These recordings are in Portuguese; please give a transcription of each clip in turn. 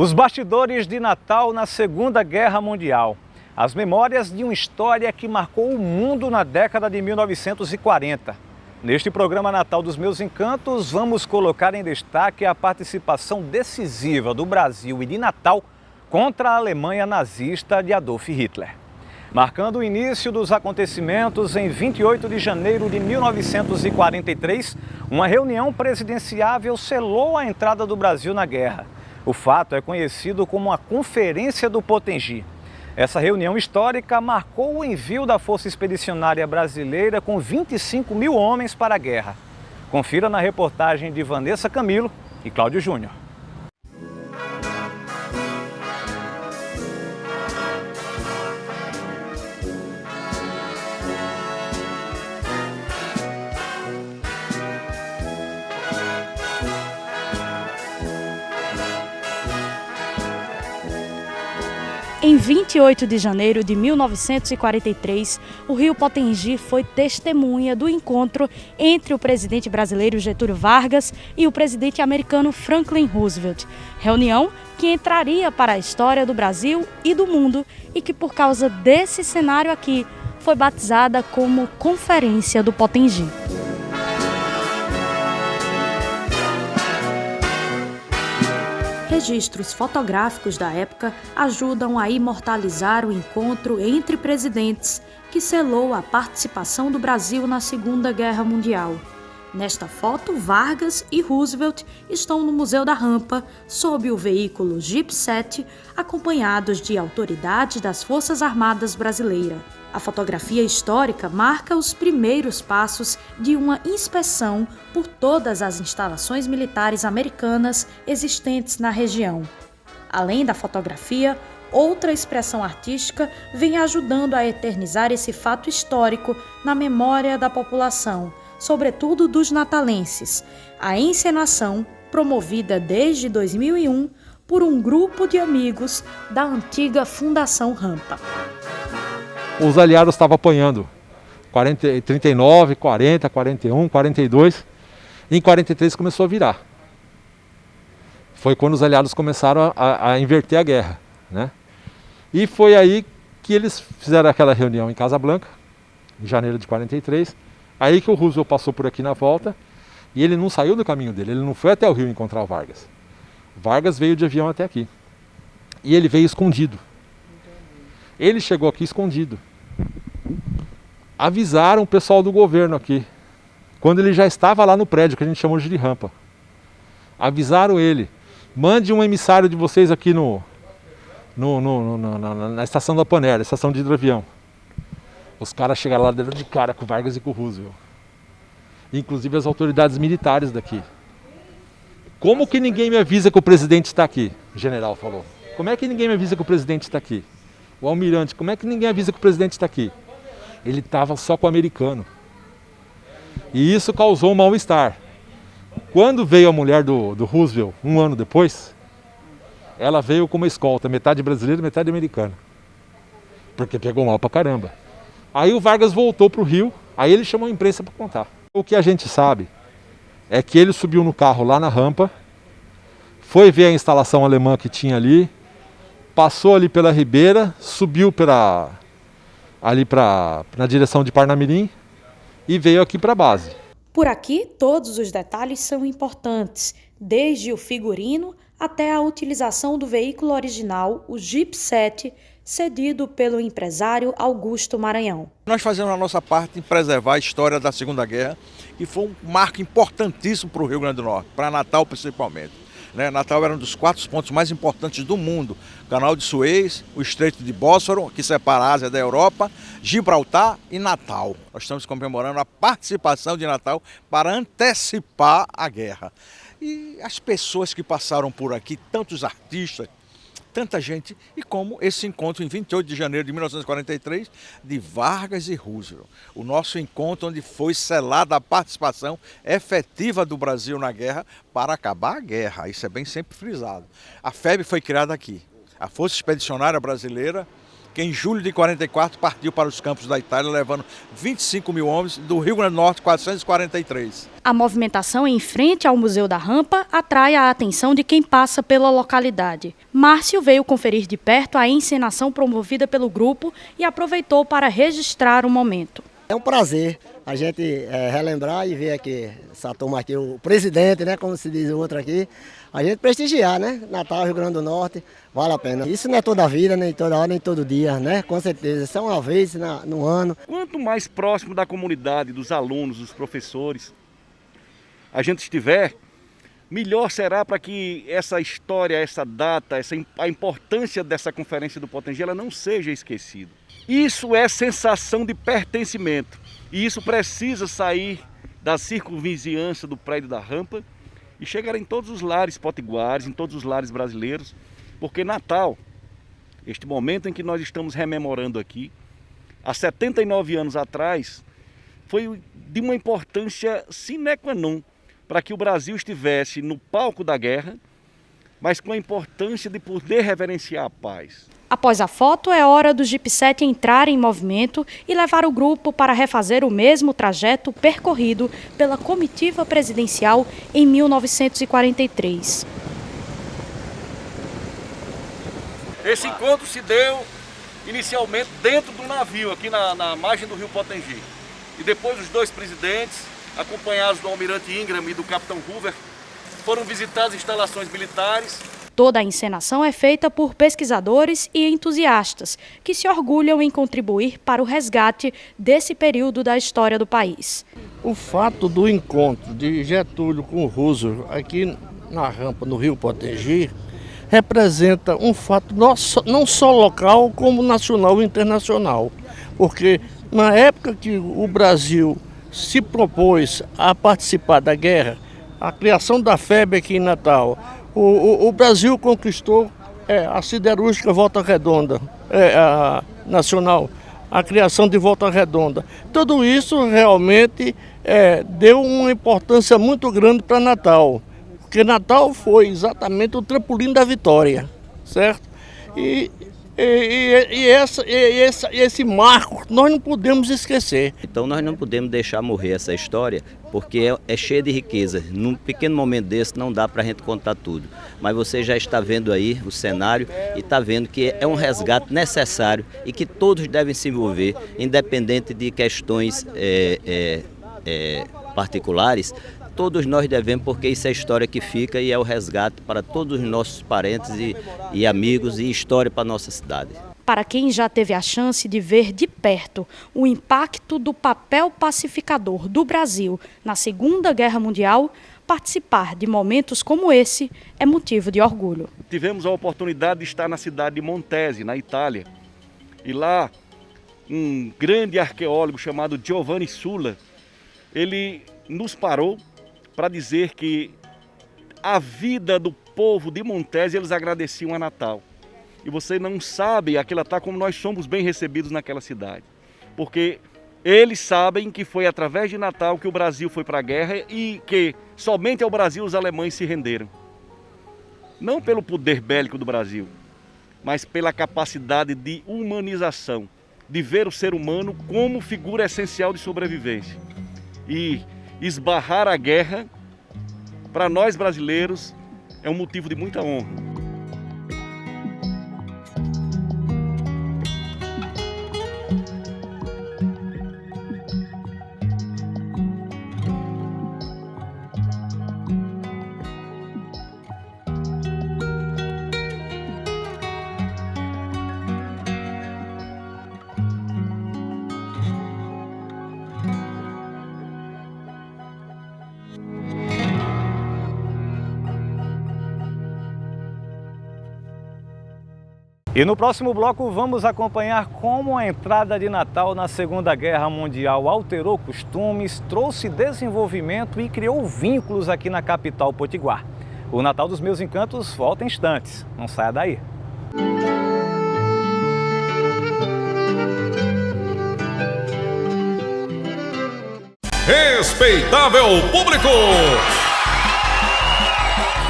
Os bastidores de Natal na Segunda Guerra Mundial. As memórias de uma história que marcou o mundo na década de 1940. Neste programa Natal dos Meus Encantos, vamos colocar em destaque a participação decisiva do Brasil e de Natal contra a Alemanha nazista de Adolf Hitler. Marcando o início dos acontecimentos, em 28 de janeiro de 1943, uma reunião presidenciável selou a entrada do Brasil na guerra. O fato é conhecido como a Conferência do Potengi. Essa reunião histórica marcou o envio da Força Expedicionária Brasileira com 25 mil homens para a guerra. Confira na reportagem de Vanessa Camilo e Cláudio Júnior. Em 28 de janeiro de 1943, o rio Potengi foi testemunha do encontro entre o presidente brasileiro Getúlio Vargas e o presidente americano Franklin Roosevelt. Reunião que entraria para a história do Brasil e do mundo e que, por causa desse cenário aqui, foi batizada como Conferência do Potengi. Registros fotográficos da época ajudam a imortalizar o encontro entre presidentes que selou a participação do Brasil na Segunda Guerra Mundial. Nesta foto, Vargas e Roosevelt estão no Museu da Rampa, sob o veículo Jeep 7, acompanhados de autoridades das Forças Armadas Brasileiras. A fotografia histórica marca os primeiros passos de uma inspeção por todas as instalações militares americanas existentes na região. Além da fotografia, outra expressão artística vem ajudando a eternizar esse fato histórico na memória da população, sobretudo dos natalenses. A encenação, promovida desde 2001 por um grupo de amigos da antiga Fundação Rampa. Os aliados estavam apanhando 39, 40, 41, 42. Em 43 começou a virar. Foi quando os aliados começaram a inverter a guerra, né? E foi aí que eles fizeram aquela reunião em Casablanca, em janeiro de 43. Aí que o Roosevelt passou por aqui na volta e ele não saiu do caminho dele, ele não foi até o Rio encontrar o Vargas. Vargas veio de avião até aqui. E ele veio escondido. Ele chegou aqui escondido. Avisaram o pessoal do governo aqui, quando ele já estava lá no prédio, que a gente chamou de rampa. Avisaram ele, mande um emissário de vocês aqui na estação da Panera, estação de hidroavião. Os caras chegaram lá de cara com o Vargas e com o Roosevelt. Inclusive as autoridades militares daqui. Como que ninguém me avisa que o presidente está aqui? O general falou. Como é que ninguém me avisa que o presidente está aqui? O almirante, como é que ninguém avisa que o presidente está aqui? Ele estava só com o americano. E isso causou um mal-estar. Quando veio a mulher do Roosevelt, um ano depois, ela veio com uma escolta, metade brasileira, metade americana. Porque pegou mal pra caramba. Aí o Vargas voltou pro Rio, aí ele chamou a imprensa para contar. O que a gente sabe é que ele subiu no carro lá na rampa, foi ver a instalação alemã que tinha ali, passou ali pela Ribeira, subiu na direção de Parnamirim e veio aqui para a base. Por aqui, todos os detalhes são importantes, desde o figurino até a utilização do veículo original, o Jeep 7, cedido pelo empresário Augusto Maranhão. Nós fazemos a nossa parte em preservar a história da Segunda Guerra, e foi um marco importantíssimo para o Rio Grande do Norte, para Natal principalmente. Natal era um dos 4 pontos mais importantes do mundo. O Canal de Suez, o Estreito de Bósforo, que separa a Ásia da Europa, Gibraltar e Natal. Nós estamos comemorando a participação de Natal para antecipar a guerra. E as pessoas que passaram por aqui, tantos artistas, tanta gente, e como esse encontro em 28 de janeiro de 1943 de Vargas e Roosevelt. O nosso encontro onde foi selada a participação efetiva do Brasil na guerra para acabar a guerra. Isso é bem sempre frisado. A FEB foi criada aqui. A Força Expedicionária Brasileira, que em julho de 44 partiu para os campos da Itália, levando 25 mil homens, do Rio Grande do Norte 443. A movimentação em frente ao Museu da Rampa atrai a atenção de quem passa pela localidade. Márcio veio conferir de perto a encenação promovida pelo grupo e aproveitou para registrar o momento. É um prazer a gente relembrar e ver aqui essa turma aqui, o presidente, né, como se diz o outro aqui, a gente prestigiar, né, Natal, Rio Grande do Norte, vale a pena. Isso não é toda a vida, nem toda hora, nem todo dia, né, com certeza, isso é uma vez no ano. Quanto mais próximo da comunidade, dos alunos, dos professores, a gente estiver, melhor será para que essa história, essa data, a importância dessa conferência do Potengi, ela não seja esquecida. Isso é sensação de pertencimento e isso precisa sair da circunvizinhança do prédio da Rampa e chegar em todos os lares potiguares, em todos os lares brasileiros, porque Natal, este momento em que nós estamos rememorando aqui, há 79 anos atrás, foi de uma importância sine qua non para que o Brasil estivesse no palco da guerra, mas com a importância de poder reverenciar a paz. Após a foto, é hora do Jeep 7 entrar em movimento e levar o grupo para refazer o mesmo trajeto percorrido pela comitiva presidencial em 1943. Esse encontro se deu inicialmente dentro do navio, aqui na margem do rio Potengi. E depois os dois presidentes, acompanhados do almirante Ingram e do capitão Hoover, foram visitar as instalações militares. Toda a encenação é feita por pesquisadores e entusiastas que se orgulham em contribuir para o resgate desse período da história do país. O fato do encontro de Getúlio com Roosevelt aqui na Rampa, no rio Potengi, representa um fato não só local, como nacional e internacional. Porque na época que o Brasil se propôs a participar da guerra, a criação da FEB aqui em Natal, o Brasil conquistou a siderúrgica Volta Redonda nacional, a criação de Volta Redonda. Tudo isso realmente deu uma importância muito grande para Natal, porque Natal foi exatamente o trampolim da vitória, certo? E esse marco nós não podemos esquecer. Então nós não podemos deixar morrer essa história, porque é cheia de riqueza. Num pequeno momento desse não dá para a gente contar tudo. Mas você já está vendo aí o cenário e está vendo que é um resgate necessário e que todos devem se envolver, independente de questões particulares. Todos nós devemos, porque isso é história que fica e é o resgate para todos os nossos parentes e amigos e história para a nossa cidade. Para quem já teve a chance de ver de perto o impacto do papel pacificador do Brasil na Segunda Guerra Mundial, participar de momentos como esse é motivo de orgulho. Tivemos a oportunidade de estar na cidade de Montese, na Itália, e lá um grande arqueólogo chamado Giovanni Sulla, ele nos parou para dizer que a vida do povo de Montese eles agradeciam a Natal. E você não sabe aquilo tá como nós somos bem recebidos naquela cidade. Porque eles sabem que foi através de Natal que o Brasil foi para a guerra e que somente ao Brasil os alemães se renderam. Não pelo poder bélico do Brasil, mas pela capacidade de humanização, de ver o ser humano como figura essencial de sobrevivência. E esbarrar a guerra, para nós brasileiros, é um motivo de muita honra. E no próximo bloco vamos acompanhar como a entrada de Natal na Segunda Guerra Mundial alterou costumes, trouxe desenvolvimento e criou vínculos aqui na capital potiguar. O Natal dos Meus Encantos volta em instantes. Não saia daí. Respeitável público!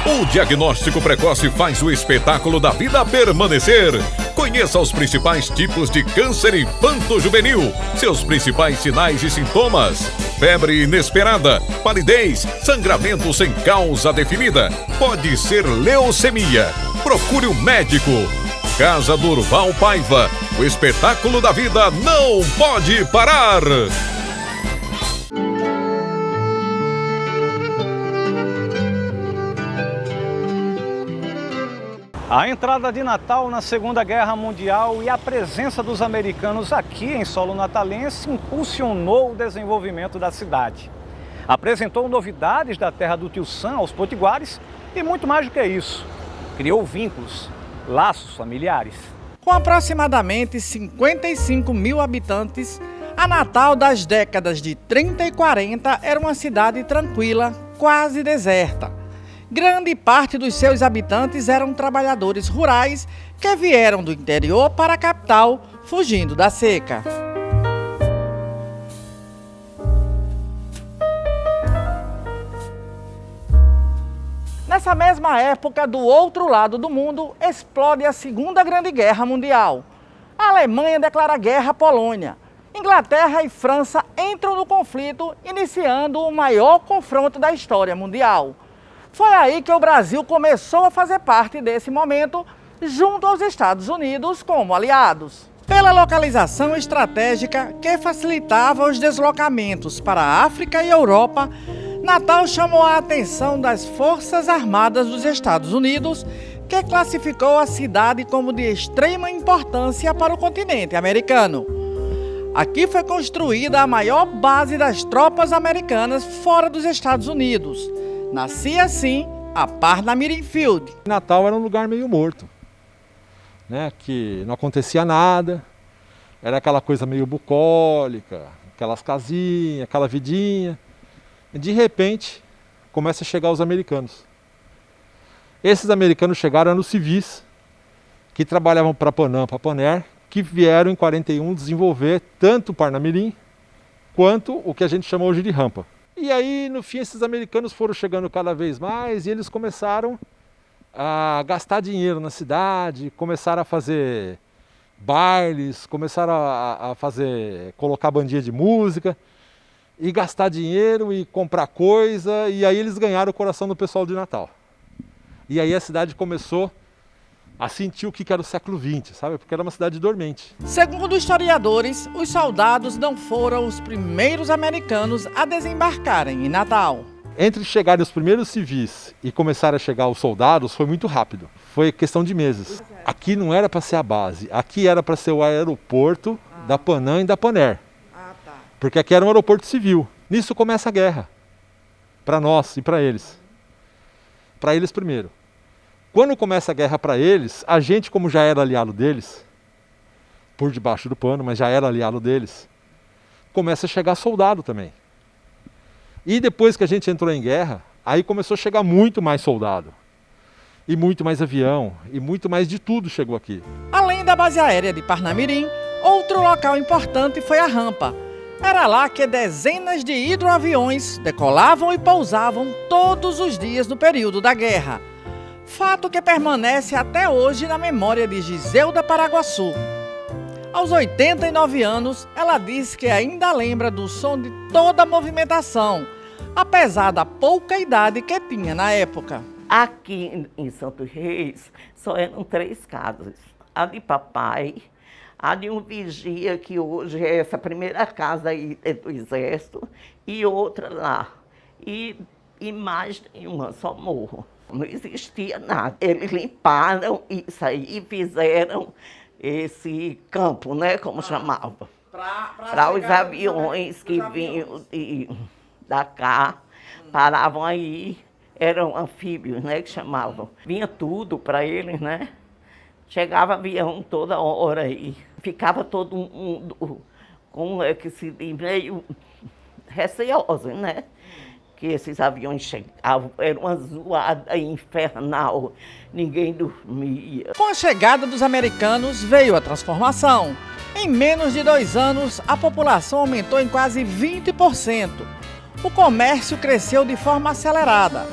O diagnóstico precoce faz o espetáculo da vida permanecer. Conheça os principais tipos de câncer infanto-juvenil, seus principais sinais e sintomas: febre inesperada, palidez, sangramento sem causa definida. Pode ser leucemia. Procure um médico. Casa Durval Paiva. O espetáculo da vida não pode parar. A entrada de Natal na Segunda Guerra Mundial e a presença dos americanos aqui em solo natalense impulsionou o desenvolvimento da cidade. Apresentou novidades da terra do Tio Sam aos potiguares e muito mais do que isso. Criou vínculos, laços familiares. Com aproximadamente 55 mil habitantes, a Natal das décadas de 30 e 40 era uma cidade tranquila, quase deserta. Grande parte dos seus habitantes eram trabalhadores rurais que vieram do interior para a capital, fugindo da seca. Nessa mesma época, do outro lado do mundo, explode a Segunda Grande Guerra Mundial. A Alemanha declara guerra à Polônia. Inglaterra e França entram no conflito, iniciando o maior confronto da história mundial. Foi aí que o Brasil começou a fazer parte desse momento, junto aos Estados Unidos como aliados. Pela localização estratégica que facilitava os deslocamentos para a África e Europa, Natal chamou a atenção das Forças Armadas dos Estados Unidos, que classificou a cidade como de extrema importância para o continente americano. Aqui foi construída a maior base das tropas americanas fora dos Estados Unidos. Nascia assim a Parnamirim Field. Natal era um lugar meio morto, né? Que não acontecia nada, era aquela coisa meio bucólica, aquelas casinhas, aquela vidinha. E de repente, começa a chegar os americanos. Esses americanos chegaram nos civis, que trabalhavam para a Panam, para a Panair, que vieram em 41 desenvolver tanto o Parnamirim, quanto o que a gente chama hoje de rampa. E aí, no fim, esses americanos foram chegando cada vez mais e eles começaram a gastar dinheiro na cidade, começaram a fazer bailes, começaram a colocar bandinha de música e gastar dinheiro e comprar coisa, e aí eles ganharam o coração do pessoal de Natal. E aí a cidade começou a sentir o que era o século XX, sabe? Porque era uma cidade dormente. Segundo historiadores, os soldados não foram os primeiros americanos a desembarcarem em Natal. Entre chegarem os primeiros civis e começar a chegar os soldados foi muito rápido. Foi questão de meses. Aqui não era para ser a base, aqui era para ser o aeroporto da Panam e da Panair. Porque aqui era um aeroporto civil. Nisso começa a guerra. Para nós e para eles. Para eles primeiro. Quando começa a guerra para eles, a gente, como já era aliado deles, por debaixo do pano, mas já era aliado deles, começa a chegar soldado também. E depois que a gente entrou em guerra, aí começou a chegar muito mais soldado. E muito mais avião, e muito mais de tudo chegou aqui. Além da base aérea de Parnamirim, outro local importante foi a rampa. Era lá que dezenas de hidroaviões decolavam e pousavam todos os dias no período da guerra. Fato que permanece até hoje na memória de Giselda Paraguaçu. Aos 89 anos, ela diz que ainda lembra do som de toda a movimentação, apesar da pouca idade que tinha na época. Aqui em Santos Reis só eram 3 casas. A de papai, a de um vigia, que hoje é essa primeira casa aí do Exército, e outra lá. E mais nenhuma, só morro. Não existia nada. Eles limparam isso aí e fizeram esse campo, né, como chamava. Para os aviões que vinham da cá, paravam aí, eram anfíbios, né, que chamavam. Vinha tudo para eles, né? Chegava avião toda hora aí. Ficava todo mundo, como é que se diz, meio receoso, né? Que esses aviões chegavam, era uma zoada infernal, ninguém dormia. Com a chegada dos americanos veio a transformação. Em menos de 2 anos, a população aumentou em quase 20%. O comércio cresceu de forma acelerada.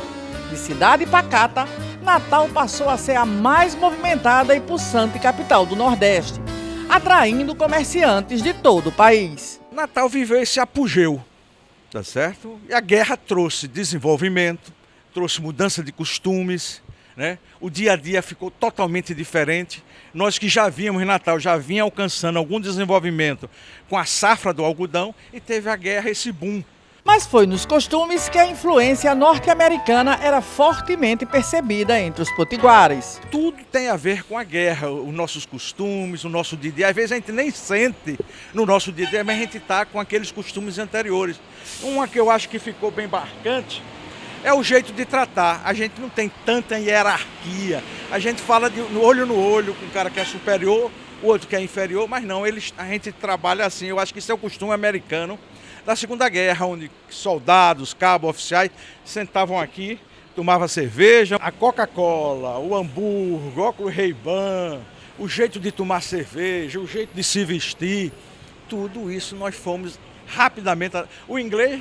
De cidade pacata, Natal passou a ser a mais movimentada e pulsante capital do Nordeste, atraindo comerciantes de todo o país. Natal viveu esse apogeu, tá certo? E a guerra trouxe desenvolvimento, trouxe mudança de costumes, né? O dia a dia ficou totalmente diferente. Nós que já víamos em Natal, já vinha alcançando algum desenvolvimento com a safra do algodão e teve a guerra, esse boom. Mas foi nos costumes que a influência norte-americana era fortemente percebida entre os potiguares. Tudo tem a ver com a guerra, os nossos costumes, o nosso dia a dia. Às vezes a gente nem sente no nosso dia a dia, mas a gente está com aqueles costumes anteriores. Uma que eu acho que ficou bem marcante é o jeito de tratar. A gente não tem tanta hierarquia. A gente fala no olho com o cara que é superior, o outro que é inferior, mas não, a gente trabalha assim. Eu acho que isso é o costume americano da Segunda Guerra, onde soldados, cabos, oficiais sentavam aqui, tomavam cerveja, a Coca-Cola, o hambúrguer, o óculos Ray-Ban, o jeito de tomar cerveja, o jeito de se vestir, tudo isso nós fomos rapidamente. O inglês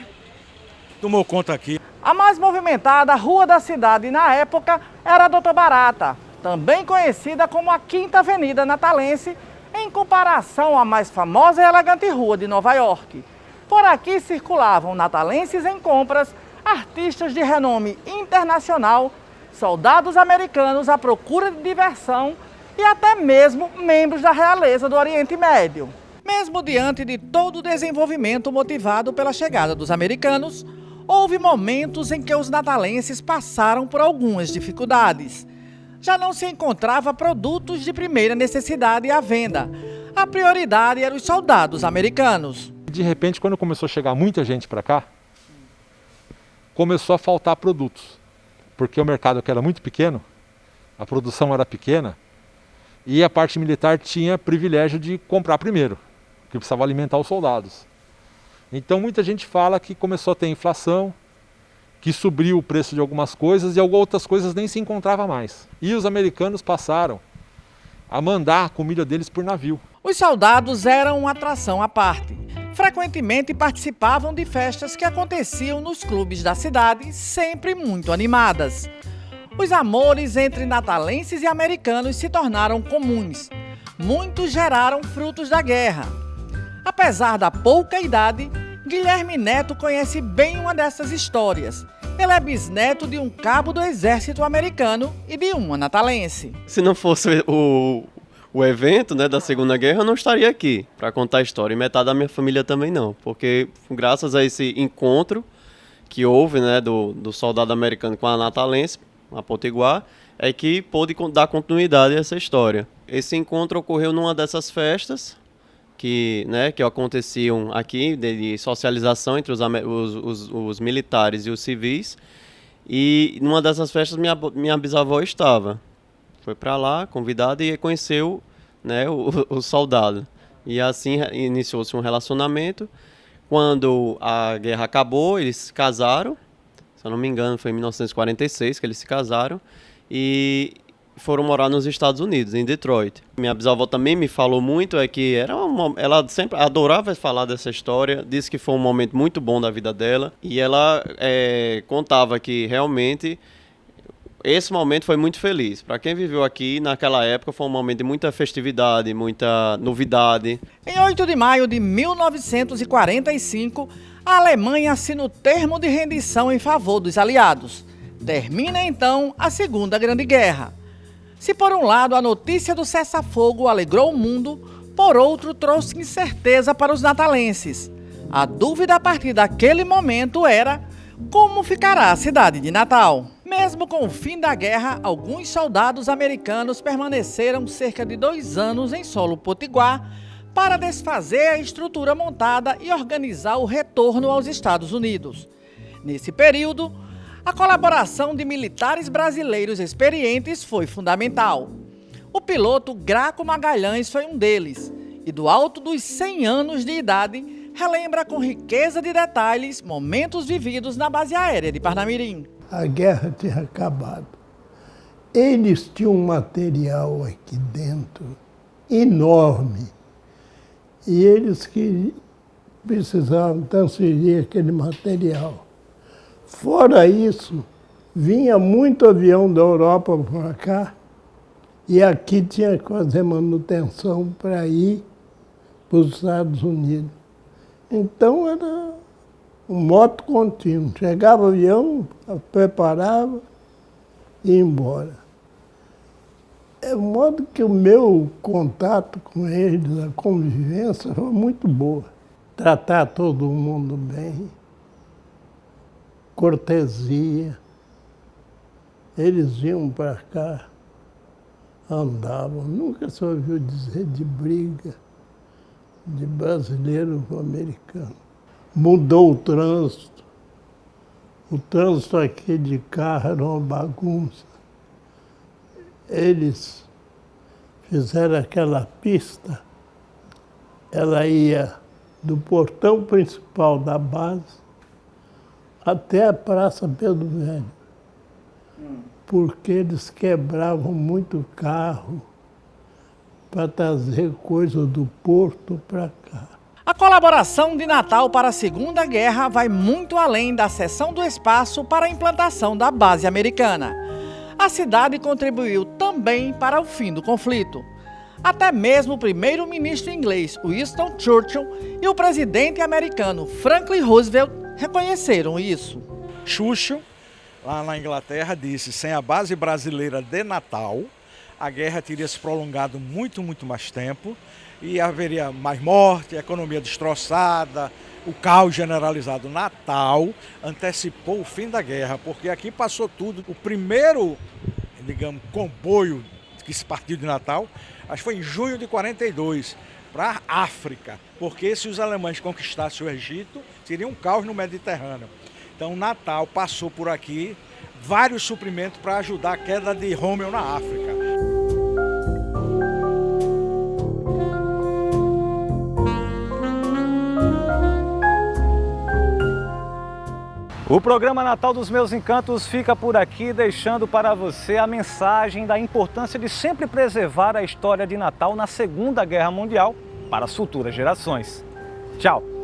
tomou conta aqui. A mais movimentada rua da cidade na época era a Doutor Barata, também conhecida como a Quinta Avenida Natalense, em comparação à mais famosa e elegante rua de Nova York. Por aqui circulavam natalenses em compras, artistas de renome internacional, soldados americanos à procura de diversão e até mesmo membros da realeza do Oriente Médio. Mesmo diante de todo o desenvolvimento motivado pela chegada dos americanos, houve momentos em que os natalenses passaram por algumas dificuldades. Já não se encontrava produtos de primeira necessidade à venda. A prioridade eram os soldados americanos. De repente, quando começou a chegar muita gente para cá, começou a faltar produtos. Porque o mercado que era muito pequeno, a produção era pequena, e a parte militar tinha privilégio de comprar primeiro, porque precisava alimentar os soldados. Então muita gente fala que começou a ter inflação, que subiu o preço de algumas coisas e outras coisas nem se encontrava mais. E os americanos passaram a mandar a comida deles por navio. Os soldados eram uma atração à parte. Frequentemente participavam de festas que aconteciam nos clubes da cidade, sempre muito animadas. Os amores entre natalenses e americanos se tornaram comuns. Muitos geraram frutos da guerra. Apesar da pouca idade, Guilherme Neto conhece bem uma dessas histórias. Ele é bisneto de um cabo do exército americano e de uma natalense. Se não fosse o evento, né, da Segunda Guerra, eu não estaria aqui para contar a história. E metade da minha família também não. Porque graças a esse encontro que houve, né, do soldado americano com a natalense, a potiguar, é que pôde dar continuidade a essa história. Esse encontro ocorreu numa dessas festas que aconteciam aqui, de socialização entre os militares e os civis. E numa dessas festas minha bisavó estava. Foi para lá, convidada, e conheceu, né, o soldado. E assim iniciou-se um relacionamento. Quando a guerra acabou, eles se casaram. Se eu não me engano, foi em 1946 que eles se casaram. E foram morar nos Estados Unidos, em Detroit. Minha bisavó também me falou muito, que ela sempre adorava falar dessa história, disse que foi um momento muito bom da vida dela. E ela contava que realmente esse momento foi muito feliz. Para quem viveu aqui naquela época, foi um momento de muita festividade, muita novidade. Em 8 de maio de 1945, a Alemanha assina o termo de rendição em favor dos aliados. Termina então a Segunda Grande Guerra. Se por um lado a notícia do cessar-fogo alegrou o mundo, por outro trouxe incerteza para os natalenses. A dúvida a partir daquele momento era como ficará a cidade de Natal. Mesmo com o fim da guerra, alguns soldados americanos permaneceram cerca de 2 anos em solo potiguar para desfazer a estrutura montada e organizar o retorno aos Estados Unidos. Nesse período, a colaboração de militares brasileiros experientes foi fundamental. O piloto Graco Magalhães foi um deles, e do alto dos 100 anos de idade, relembra com riqueza de detalhes momentos vividos na base aérea de Parnamirim. A guerra tinha acabado. Eles tinham um material aqui dentro enorme, e eles que precisavam transferir aquele material. Fora isso, Vinha muito avião da Europa para cá e aqui tinha que fazer manutenção para ir para os Estados Unidos. Então era um moto contínuo. Chegava o avião, preparava e ia embora. É o modo que o meu contato com eles, a convivência, foi muito boa. Tratar todo mundo bem, cortesia. Eles iam para cá, andavam. Nunca se ouviu dizer de briga de brasileiro com americano. Mudou o trânsito. O trânsito aqui de carro era uma bagunça. Eles fizeram aquela pista, ela ia do portão principal da base até a Praça Pedro Velho, porque eles quebravam muito carro para trazer coisa do porto para cá. A colaboração de Natal para a Segunda Guerra vai muito além da cessão do espaço para a implantação da base americana. A cidade contribuiu também para o fim do conflito. Até mesmo o primeiro-ministro inglês Winston Churchill e o presidente americano Franklin Roosevelt reconheceram isso. Churchill, lá na Inglaterra, disse: sem a base brasileira de Natal, a guerra teria se prolongado muito mais tempo e haveria mais morte, a economia destroçada, o caos generalizado. Natal antecipou o fim da guerra, porque aqui passou tudo. O primeiro, digamos, comboio que se partiu de Natal, acho que foi em junho de 42, para a África, porque se os alemães conquistassem o Egito, seria um caos no Mediterrâneo. Então Natal passou por aqui, vários suprimentos para ajudar a queda de Rommel na África. O programa Natal dos Meus Encantos fica por aqui, deixando para você a mensagem da importância de sempre preservar a história de Natal na Segunda Guerra Mundial para as futuras gerações. Tchau!